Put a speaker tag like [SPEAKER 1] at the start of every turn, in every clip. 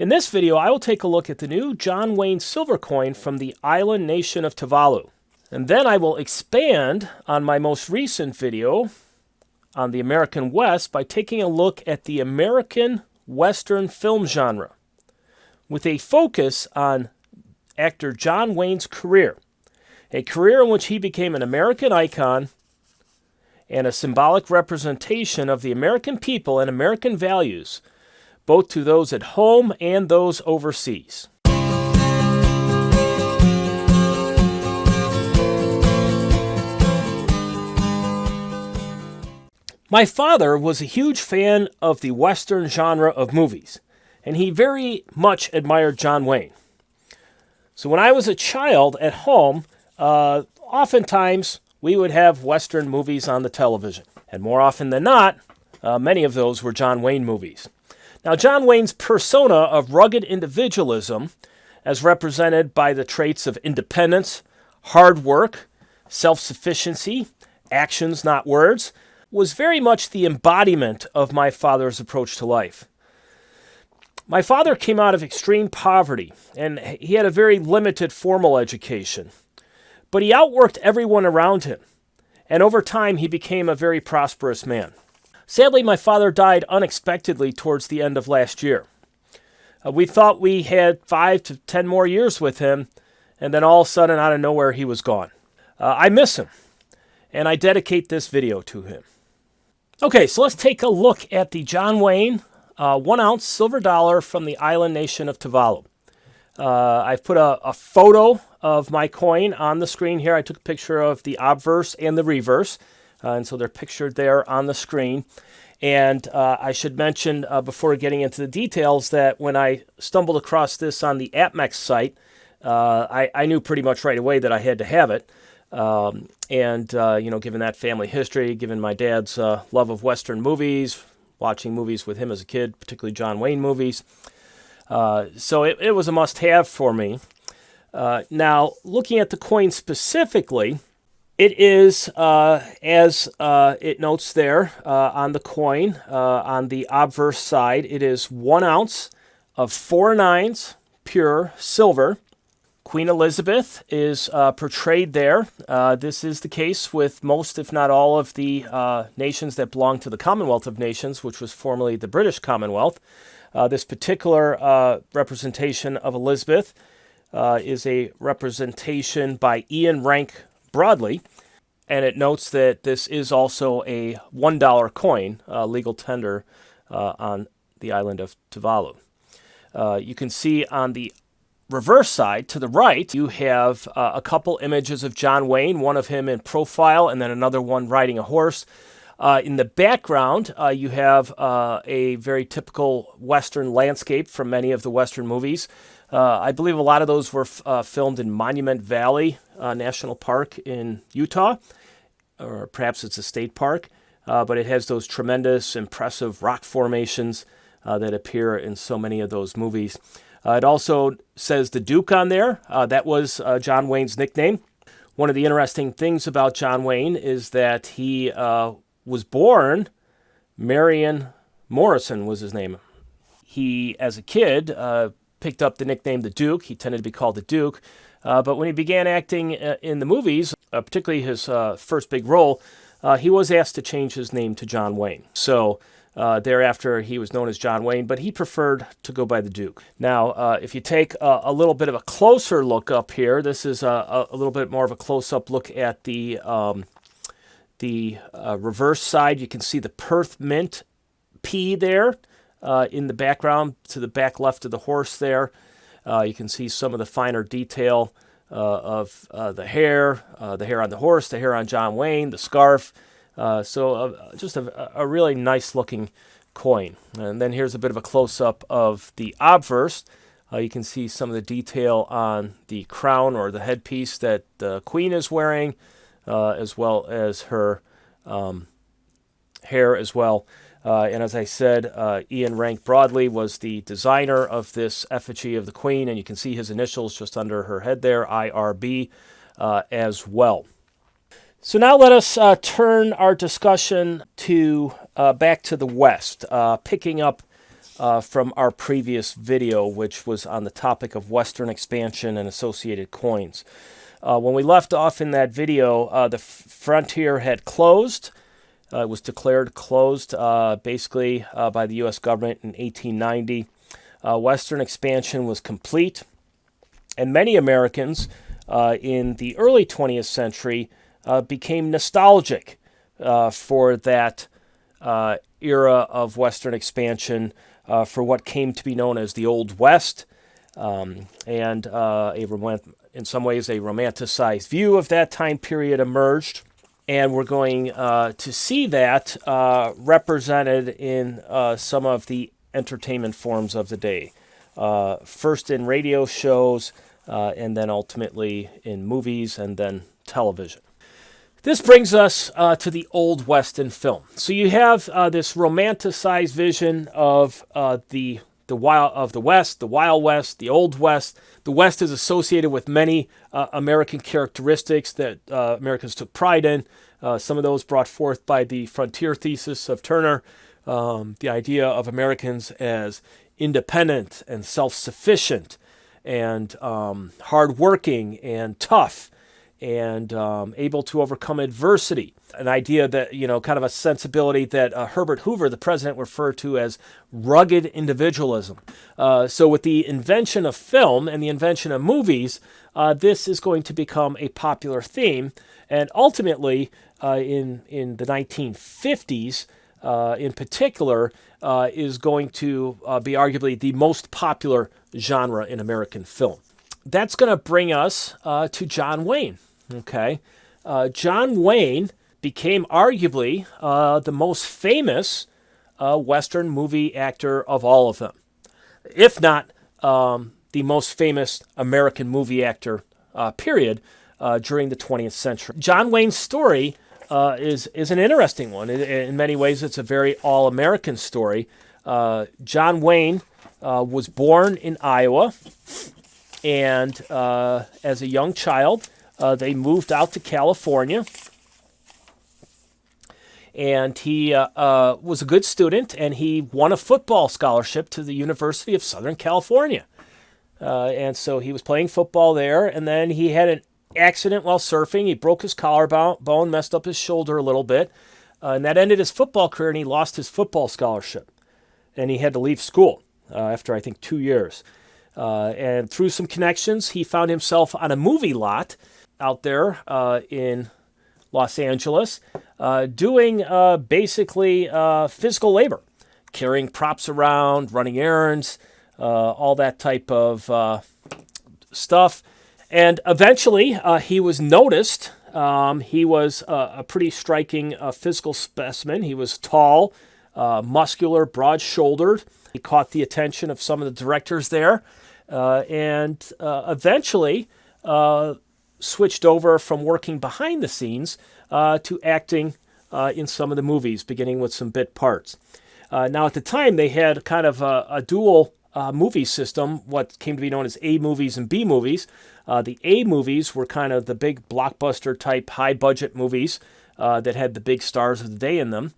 [SPEAKER 1] In this video, I will take a look at the new John Wayne silver coin from the island nation of Tuvalu. And then I will expand on my most recent video on the American West by taking a look at the American Western film genre, with a focus on actor John Wayne's career, a career in which he became an American icon and a symbolic representation of the American people and American values, both to those at home and those overseas. My father was a huge fan of the Western genre of movies, and he very much admired John Wayne. So when I was a child at home, oftentimes we would have Western movies on the television. And more often than not, many of those were John Wayne movies. Now, John Wayne's persona of rugged individualism, as represented by the traits of independence, hard work, self-sufficiency, actions, not words, was very much the embodiment of my father's approach to life. My father came out of extreme poverty, and he had a very limited formal education. But he outworked everyone around him, and over time he became a very prosperous man. Sadly, my father died unexpectedly towards the end of last year. We thought we had 5 to 10 more years with him, and then all of a sudden, out of nowhere, he was gone. I miss him, and I dedicate this video to him. Okay, so let's take a look at the John Wayne 1-ounce silver dollar from the island nation of Tuvalu. I've put a photo of my coin on the screen here. I took a picture of the obverse and the reverse, and so they're pictured there on the screen. And I should mention before getting into the details that when I stumbled across this on the APMEX site, I knew pretty much right away that I had to have it. Given that family history, given my dad's love of Western movies, watching movies with him as a kid, particularly John Wayne movies. So it was a must-have for me. Now, looking at the coin specifically, it is, as it notes there on the coin, on the obverse side, it is 1 ounce of 4 nines, pure silver. Queen Elizabeth is portrayed there. This is the case with most, if not all, of the nations that belong to the Commonwealth of Nations, which was formerly the British Commonwealth. This particular representation of Elizabeth is a representation by Ian Rank Broadley, and it notes that this is also a $1 coin, legal tender on the island of Tuvalu. You can see on the reverse side, to the right, you have a couple images of John Wayne, one of him in profile and then another one riding a horse. In the background, you have a very typical Western landscape from many of the Western movies. I believe a lot of those were filmed in Monument Valley National Park in Utah, or perhaps it's a state park, but it has those tremendous, impressive rock formations that appear in so many of those movies. It also says the Duke on there. That was John Wayne's nickname. One of the interesting things about John Wayne is that he was born, Marion Morrison was his name. He, as a kid, picked up the nickname the Duke. He tended to be called the Duke. But when he began acting in the movies, particularly his first big role, he was asked to change his name to John Wayne. So thereafter, he was known as John Wayne, but he preferred to go by the Duke. Now, if you take a little bit of a closer look up here, this is a little bit more of a close-up look at the reverse side. You can see the Perth Mint P there in the background to the back left of the horse there. You can see some of the finer detail of the hair on the horse, the hair on John Wayne, the scarf. Just a really nice-looking coin. And then here's a bit of a close-up of the obverse. You can see some of the detail on the crown or the headpiece that the Queen is wearing, as well as her hair as well. And as I said, Ian Rank Broadley was the designer of this effigy of the Queen, and you can see his initials just under her head there, IRB, as well. So now let us turn our discussion to back to the West, picking up from our previous video, which was on the topic of Western expansion and associated coins. When we left off in that video, the frontier had closed. It was declared closed basically by the U.S. government in 1890. Western expansion was complete, and many Americans in the early 20th century became nostalgic for that era of Western expansion, for what came to be known as the Old West, and in some ways a romanticized view of that time period emerged. And we're going to see that represented in some of the entertainment forms of the day. First in radio shows, and then ultimately in movies and then television. This brings us to the Old West in film. So you have this romanticized vision of the West, the Wild West, the Old West. The West is associated with many American characteristics that Americans took pride in. Some of those brought forth by the frontier thesis of Turner, the idea of Americans as independent and self-sufficient and hardworking and tough and able to overcome adversity. An idea that, kind of a sensibility that Herbert Hoover, the president, referred to as rugged individualism. So with the invention of film and the invention of movies, this is going to become a popular theme. And ultimately, in the 1950s, in particular, is going to be arguably the most popular genre in American film. That's going to bring us to John Wayne. Okay, John Wayne became arguably the most famous Western movie actor of all of them, if not the most famous American movie actor, period, during the 20th century. John Wayne's story is an interesting one. In many ways, it's a very all-American story. John Wayne was born in Iowa, and as a young child, they moved out to California. And he was a good student, and he won a football scholarship to the University of Southern California. And so he was playing football there, and then he had an accident while surfing. He broke his collarbone, messed up his shoulder a little bit, and that ended his football career, and he lost his football scholarship. And he had to leave school after, I think, 2 years. And through some connections, he found himself on a movie lot out there in Los Angeles, doing basically physical labor, carrying props around, running errands, all that type of stuff. And eventually he was noticed. He was a pretty striking physical specimen. He was tall, muscular, broad-shouldered. He caught the attention of some of the directors there, and eventually switched over from working behind the scenes to acting in some of the movies, beginning with some bit parts. Now, at the time, they had kind of a dual movie system, what came to be known as A movies and B movies. The A movies were kind of the big blockbuster type high-budget movies that had the big stars of the day in them.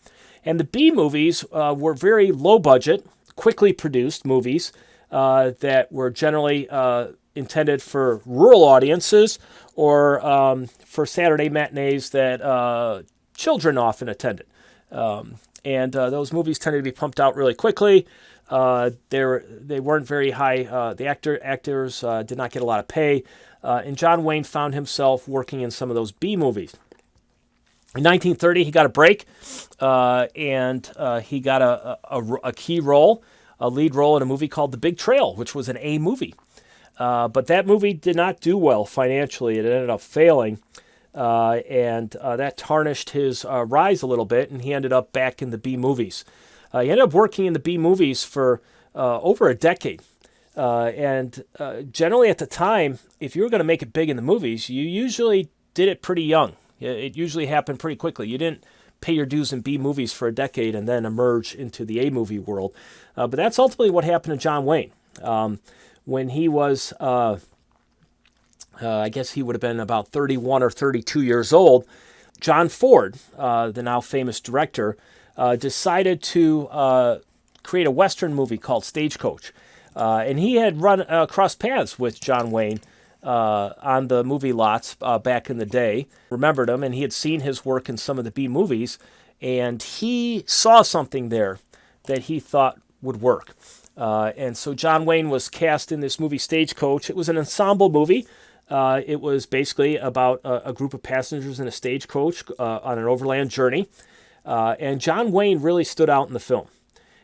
[SPEAKER 1] And the B movies were very low-budget, quickly produced movies that were generally intended for rural audiences or for Saturday matinees that children often attended. And those movies tended to be pumped out really quickly. They weren't very high. The actors did not get a lot of pay. And John Wayne found himself working in some of those B movies. In 1930, he got a break, and he got a key role, a lead role in a movie called The Big Trail, which was an A movie. But that movie did not do well financially. It ended up failing, and that tarnished his rise a little bit, and he ended up back in the B movies. He ended up working in the B movies for over a decade. And generally at the time, if you were going to make it big in the movies, you usually did it pretty young. It usually happened pretty quickly. You didn't pay your dues in B movies for a decade and then emerge into the A movie world. But that's ultimately what happened to John Wayne. When he was, I guess he would have been about 31 or 32 years old, John Ford, the now famous director, decided to create a Western movie called Stagecoach. And he had run cross paths with John Wayne on the movie lots back in the day, remembered him, and he had seen his work in some of the B movies, and he saw something there that he thought would work. And so John Wayne was cast in this movie Stagecoach. It was an ensemble movie. It was basically about a group of passengers in a stagecoach on an overland journey. And John Wayne really stood out in the film.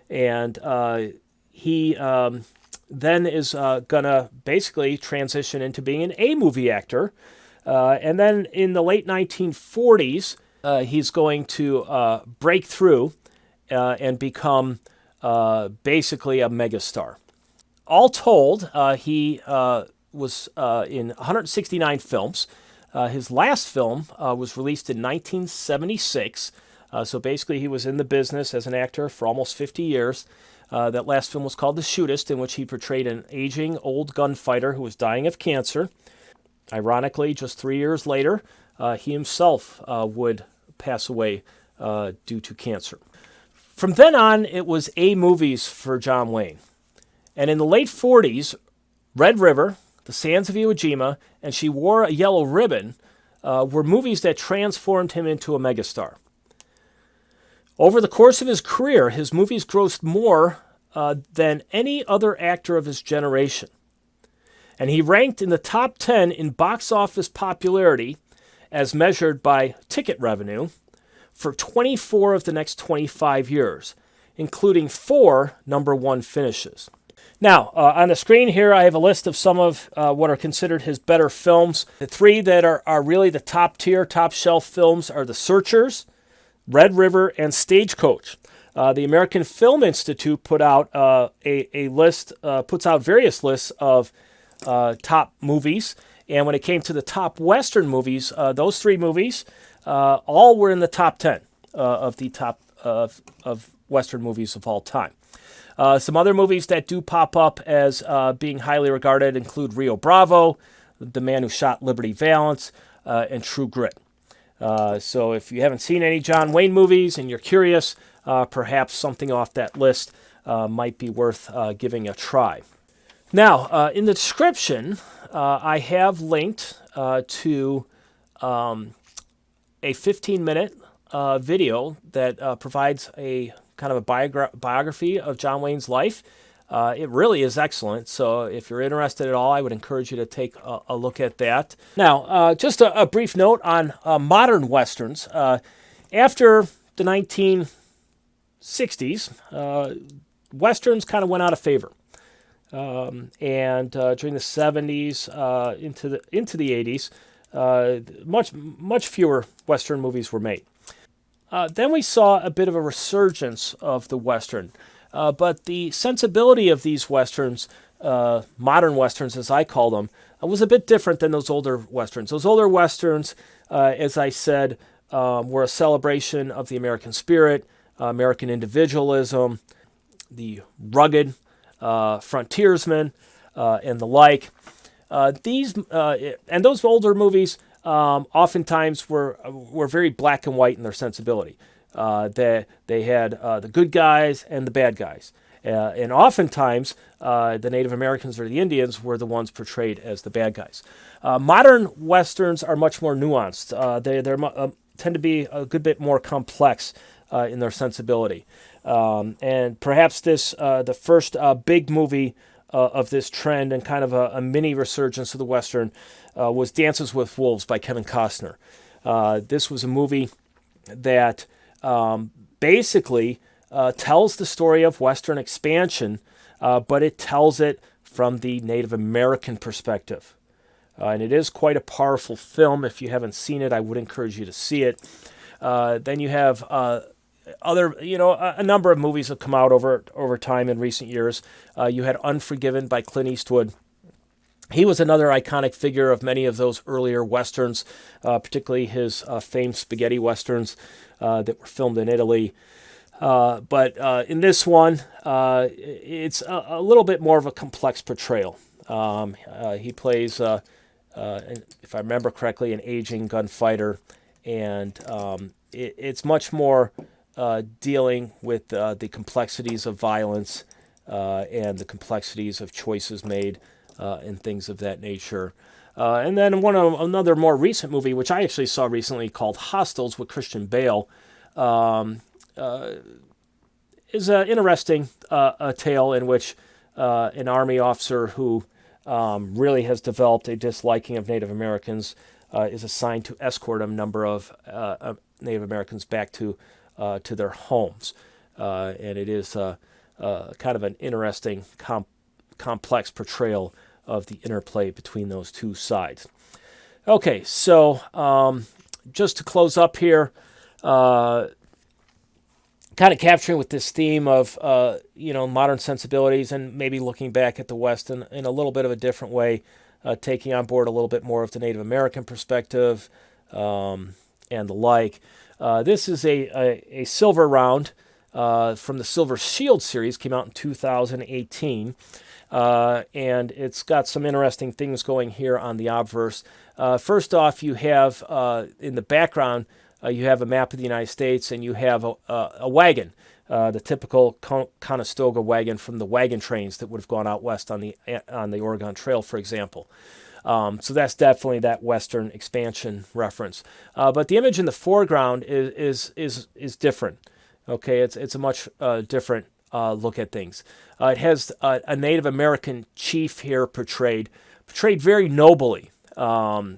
[SPEAKER 1] And he then is going to basically transition into being an A-movie actor. And then in the late 1940s, he's going to break through and become basically a megastar. All told, he was in 169 films. His last film was released in 1976. So basically, he was in the business as an actor for almost 50 years. That last film was called The Shootist, in which he portrayed an aging old gunfighter who was dying of cancer. Ironically, just 3 years later, he himself would pass away due to cancer. From then on, it was A movies for John Wayne. And in the late 40s, Red River, The Sands of Iwo Jima, and She Wore a Yellow Ribbon were movies that transformed him into a megastar. Over the course of his career, his movies grossed more than any other actor of his generation. And he ranked in the top 10 in box office popularity, as measured by ticket revenue, for 24 of the next 25 years, including 4 number 1 finishes. Now, on the screen here, I have a list of some of what are considered his better films. The 3 that are really the top tier, top shelf films are The Searchers, Red River, and Stagecoach. The American Film Institute put out a list, puts out various lists of top movies. And when it came to the top Western movies, those 3 movies all were in the top 10 of the top of Western movies of all time. Some other movies that do pop up as being highly regarded include Rio Bravo, The Man Who Shot Liberty Valance, and True Grit. So if you haven't seen any John Wayne movies and you're curious, perhaps something off that list might be worth giving a try. Now, in the description, I have linked to a 15-minute video that provides a kind of a biography of John Wayne's life. It really is excellent, so if you're interested at all, I would encourage you to take a look at that. Now, just a brief note on modern Westerns. After the 1960s, Westerns kind of went out of favor. And during the 70s into the 80s, much fewer Western movies were made. Then we saw a bit of a resurgence of the Western. But the sensibility of these Westerns, modern Westerns as I call them, was a bit different than those older Westerns. Those older Westerns, as I said, were a celebration of the American spirit, American individualism, the rugged frontiersman, and the like. And those older movies oftentimes were very black and white in their sensibility. They had the good guys and the bad guys. And oftentimes, the Native Americans or the Indians were the ones portrayed as the bad guys. Modern Westerns are much more nuanced. They tend to be a good bit more complex in their sensibility. And perhaps the first big movie of this trend and kind of a mini resurgence of the Western was Dances with Wolves by Kevin Costner. This was a movie that basically tells the story of Western expansion, but it tells it from the Native American perspective. And it is quite a powerful film. If you haven't seen it, I would encourage you to see it. Then you have a number of movies have come out over time in recent years. You had Unforgiven by Clint Eastwood. He was another iconic figure of many of those earlier Westerns, particularly his famed spaghetti Westerns that were filmed in Italy. But in this one, it's a little bit more of a complex portrayal. He plays, if I remember correctly, an aging gunfighter, and it's much more dealing with the complexities of violence and the complexities of choices made and things of that nature. And then another more recent movie, which I actually saw recently, called Hostiles with Christian Bale, is an interesting a tale in which an Army officer who really has developed a disliking of Native Americans is assigned to escort a number of Native Americans back to their homes. And it is kind of an interesting, complex portrayal of the interplay between those two sides. Okay, so just to close up here, kind of capturing with this theme of modern sensibilities and maybe looking back at the West in a little bit of a different way, taking on board a little bit more of the Native American perspective and the like. This is a silver round from the Silver Shield series, came out in 2018. And it's got some interesting things going here on the obverse. First off, you have in the background, you have a map of the United States, and you have a wagon, the typical Conestoga wagon from the wagon trains that would have gone out west on the Oregon Trail, for example. So that's definitely that Western expansion reference. But the image in the foreground is different. Okay, it's a much different look at things. It has a Native American chief here portrayed very nobly,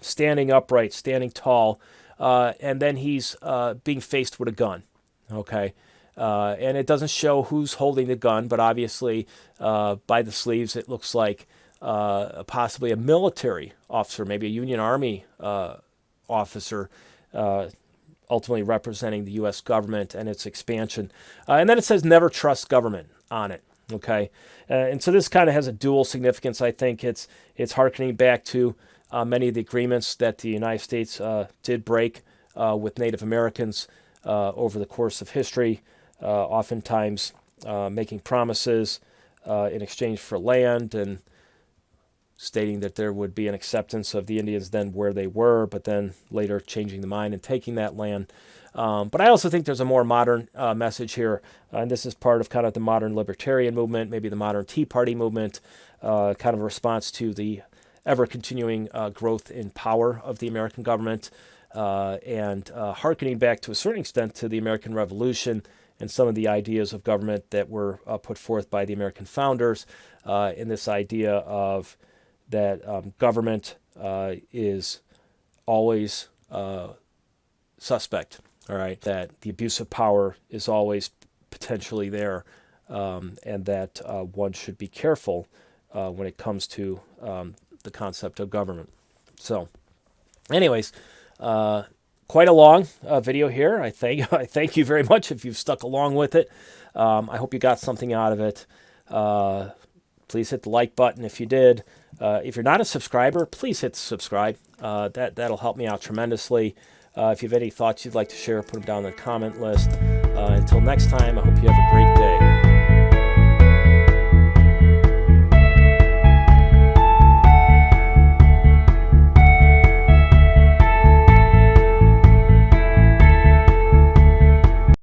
[SPEAKER 1] standing upright, standing tall, and then he's being faced with a gun. Okay, and it doesn't show who's holding the gun, but obviously by the sleeves it looks like possibly a military officer, maybe a Union Army officer, ultimately representing the U.S. government and its expansion. And then it says never trust government on it. Okay, and so this kind of has a dual significance. I think it's hearkening back to many of the agreements that the United States did break with Native Americans over the course of history, oftentimes making promises in exchange for land and stating that there would be an acceptance of the Indians then where they were, but then later changing the mind and taking that land. But I also think there's a more modern message here, and this is part of kind of the modern libertarian movement, maybe the modern Tea Party movement, kind of a response to the ever-continuing growth in power of the American government, and hearkening back to a certain extent to the American Revolution and some of the ideas of government that were put forth by the American founders, in this idea of that government is always suspect, all right, that the abuse of power is always potentially there, and that one should be careful when it comes to the concept of government. So, anyways, quite a long video here. I thank you very much if you've stuck along with it. I hope you got something out of it. Please hit the like button if you did. If you're not a subscriber, please hit subscribe. That'll help me out tremendously. If you have any thoughts you'd like to share, put them down in the comment list. Until next time, I hope you have a great day.